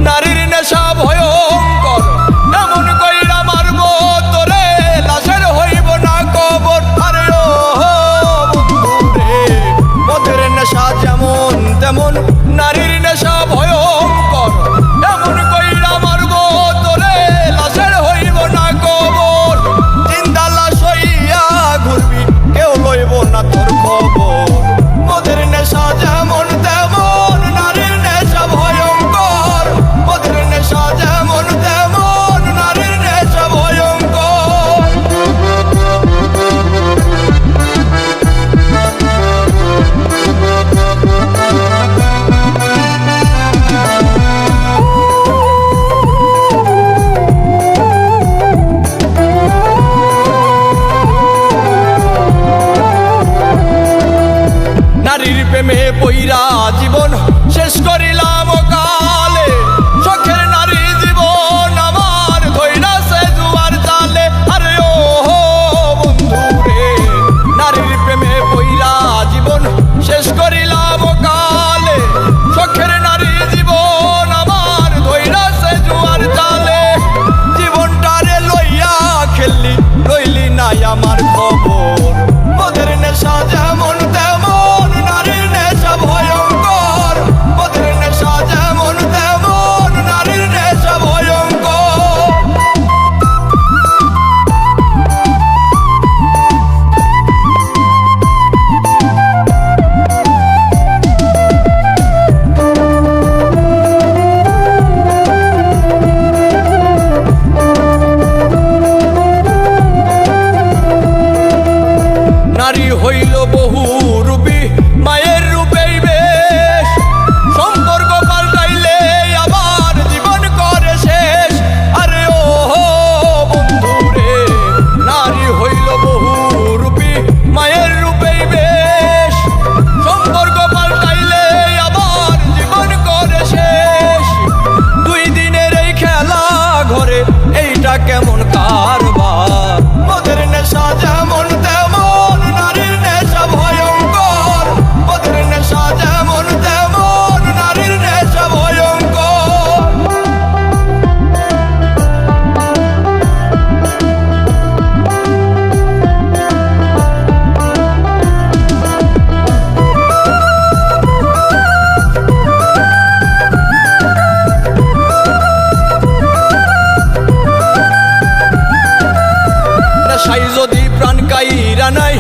নারীর নেশা ভয়ঙ্কর, এমন কইরা মারবো তোরে লাশের হইব না কবর। আরে ও বন্ধুরে, মদের নেশা যেমন তেমন নারীর নেশা ভয়ঙ্কর, এমন কইরা মারবো তোরে লাশের হইব না কবর। জিন্দা লাশ হইয়া ঘুরবি, কেউ লইব না তোর খবর। মদের নেশা যেমন তেমন নারীর নেশা ভয়ঙ্কর, মদের নেশা যেমন তেমন নারীর নেশা ভয়ঙ্কর। নারীর প্রেমে পইরা জীবন শেষ করিলাম কালে, শখের নারী জীবন আমার ধইরাছে জুয়ার জালে। আরে ও বন্ধুরে, নারীর প্রেমে পইরা জীবন শেষ করিলাম কালে, শখের নারী জীবন আমার ধইরাছে জুয়ার জালে। জীবনটারে লইয়া খেললি, লইলি নাই আমার খবর। মদের নেশা যেমন তেমন নারীর নেশা ভয়ঙ্কর, মদের নেশা যেমন তেমন নারীর নেশা ভয়ঙ্কর। নারী হইল বহু রূপী, মায়ের রূপেই বেশ, সম্পর্ক পাল্টাইলে আবার জীবন করে শেষ। আরে ও বন্ধুরে, নারী হইল বহু রূপী, মায়ের রূপেই বেশ, সম্পর্ক পাল্টাইলে আবার জীবন করে শেষ। দুই দিনের এই খেলা ঘরে এইটা কেমন কারবার। মদের নেশা যেমন তেমন নারীর নেশা ভয়ঙ্কর, মদের নেশা যেমন তেমন নারীর নেশা ভয়ঙ্কর। নেশাই যদি প্রাণ কাইরা নাই,